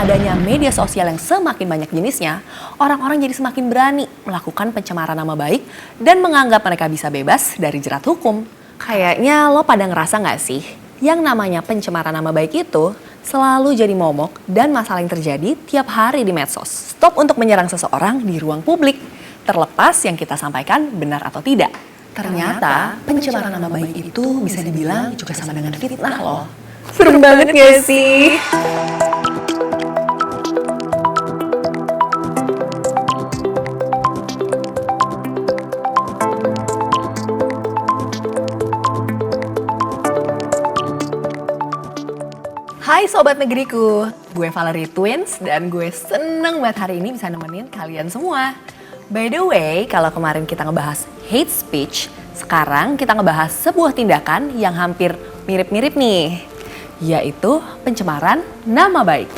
adanya media sosial yang semakin banyak jenisnya, orang-orang jadi semakin berani melakukan pencemaran nama baik dan menganggap mereka bisa bebas dari jerat hukum. Kayaknya lo pada ngerasa nggak sih, yang namanya pencemaran nama baik itu selalu jadi momok dan masalah yang terjadi tiap hari di medsos. Stop untuk menyerang seseorang di ruang publik, terlepas yang kita sampaikan benar atau tidak. Ternyata pencemaran nama baik itu bisa dibilang juga sama dengan fitnah loh. Serem banget gak sih? Hai Sobat Negeriku, gue Valerie Twins dan gue seneng banget hari ini bisa nemenin kalian semua. By the way, kalau kemarin kita ngebahas hate speech, sekarang kita ngebahas sebuah tindakan yang hampir mirip-mirip nih, yaitu pencemaran nama baik.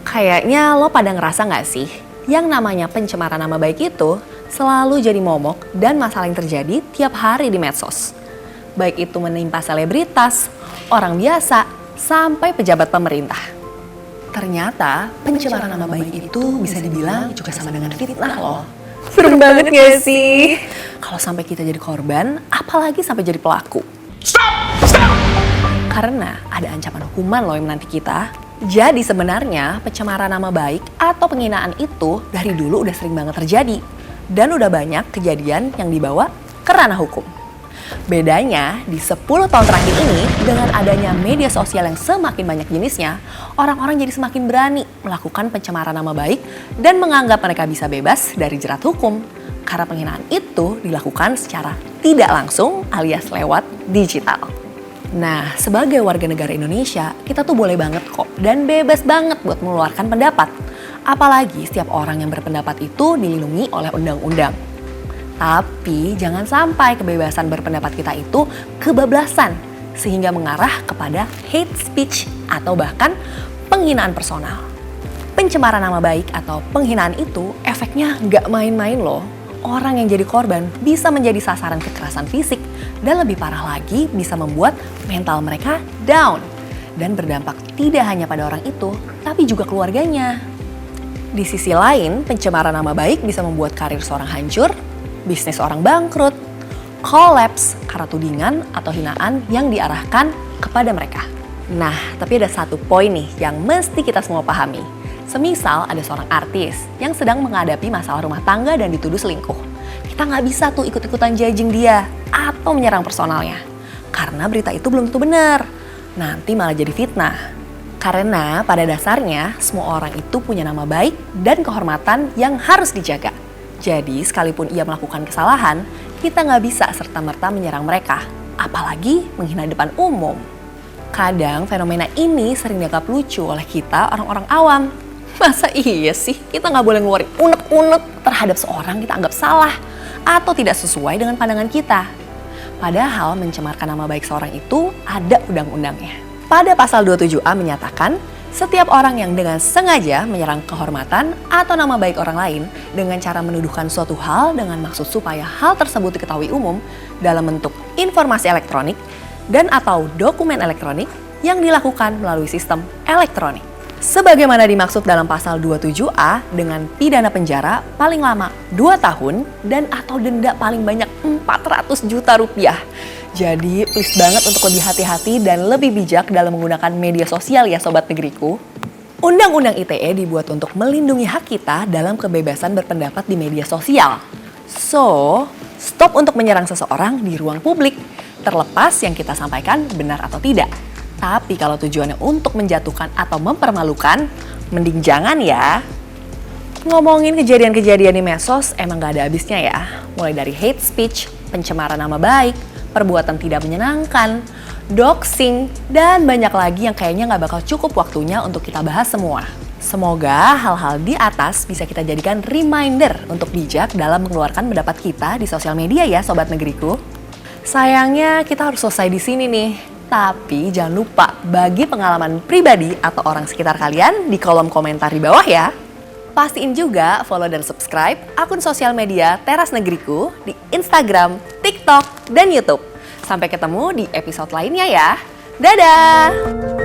Kayaknya lo pada ngerasa gak sih, yang namanya pencemaran nama baik itu selalu jadi momok dan masalah yang terjadi tiap hari di medsos. Baik itu menimpa selebritas, orang biasa, sampai pejabat pemerintah. Ternyata pencemaran nama baik itu bisa dibilang juga sama dengan fitnah loh. Serem banget gak sih? Kalau sampai kita jadi korban, apalagi sampai jadi pelaku. Stop! Karena ada ancaman hukuman loh yang menanti kita. Jadi sebenarnya pencemaran nama baik atau penghinaan itu dari dulu udah sering banget terjadi. Dan udah banyak kejadian yang dibawa ke ranah hukum. Bedanya, di 10 tahun terakhir ini, dengan adanya media sosial yang semakin banyak jenisnya, orang-orang jadi semakin berani melakukan pencemaran nama baik dan menganggap mereka bisa bebas dari jerat hukum. Karena penghinaan itu dilakukan secara tidak langsung alias lewat digital. Nah, sebagai warga negara Indonesia, kita tuh boleh banget kok dan bebas banget buat mengeluarkan pendapat. Apalagi setiap orang yang berpendapat itu dilindungi oleh undang-undang. Tapi jangan sampai kebebasan berpendapat kita itu kebablasan sehingga mengarah kepada hate speech atau bahkan penghinaan personal. Pencemaran nama baik atau penghinaan itu efeknya nggak main-main loh. Orang yang jadi korban bisa menjadi sasaran kekerasan fisik dan lebih parah lagi bisa membuat mental mereka down. Dan berdampak tidak hanya pada orang itu, tapi juga keluarganya. Di sisi lain, pencemaran nama baik bisa membuat karir seorang hancur, bisnis orang bangkrut, kolaps karena tudingan atau hinaan yang diarahkan kepada mereka. Nah, tapi ada satu poin nih yang mesti kita semua pahami. Semisal ada seorang artis yang sedang menghadapi masalah rumah tangga dan dituduh selingkuh. Kita nggak bisa tuh ikut-ikutan judging dia atau menyerang personalnya. Karena berita itu belum tentu benar. Nanti malah jadi fitnah. Karena pada dasarnya semua orang itu punya nama baik dan kehormatan yang harus dijaga. Jadi sekalipun ia melakukan kesalahan, kita nggak bisa serta-merta menyerang mereka, apalagi menghina depan umum. Kadang fenomena ini sering dianggap lucu oleh kita orang-orang awam. Masa iya sih kita nggak boleh ngeluarin unek-unek terhadap seorang kita anggap salah atau tidak sesuai dengan pandangan kita. Padahal mencemarkan nama baik seorang itu ada undang-undangnya. Pada pasal 27A menyatakan, setiap orang yang dengan sengaja menyerang kehormatan atau nama baik orang lain dengan cara menuduhkan suatu hal dengan maksud supaya hal tersebut diketahui umum dalam bentuk informasi elektronik dan atau dokumen elektronik yang dilakukan melalui sistem elektronik. Sebagaimana dimaksud dalam pasal 27A dengan pidana penjara paling lama 2 tahun dan atau denda paling banyak 400 juta rupiah. Jadi please banget untuk lebih hati-hati dan lebih bijak dalam menggunakan media sosial ya Sobat Negeriku. Undang-undang ITE dibuat untuk melindungi hak kita dalam kebebasan berpendapat di media sosial. So, stop untuk menyerang seseorang di ruang publik, terlepas yang kita sampaikan benar atau tidak. Tapi kalau tujuannya untuk menjatuhkan atau mempermalukan, mending jangan ya. Ngomongin kejadian-kejadian di medsos emang gak ada habisnya ya. Mulai dari hate speech, pencemaran nama baik, perbuatan tidak menyenangkan, doxing, dan banyak lagi yang kayaknya gak bakal cukup waktunya untuk kita bahas semua. Semoga hal-hal di atas bisa kita jadikan reminder untuk bijak dalam mengeluarkan pendapat kita di sosial media ya Sobat Negeriku. Sayangnya kita harus selesai di sini nih. Tapi jangan lupa bagi pengalaman pribadi atau orang sekitar kalian di kolom komentar di bawah ya. Pastiin juga follow dan subscribe akun sosial media Teras Negeriku di Instagram, TikTok, dan YouTube. Sampai ketemu di episode lainnya ya. Dadah!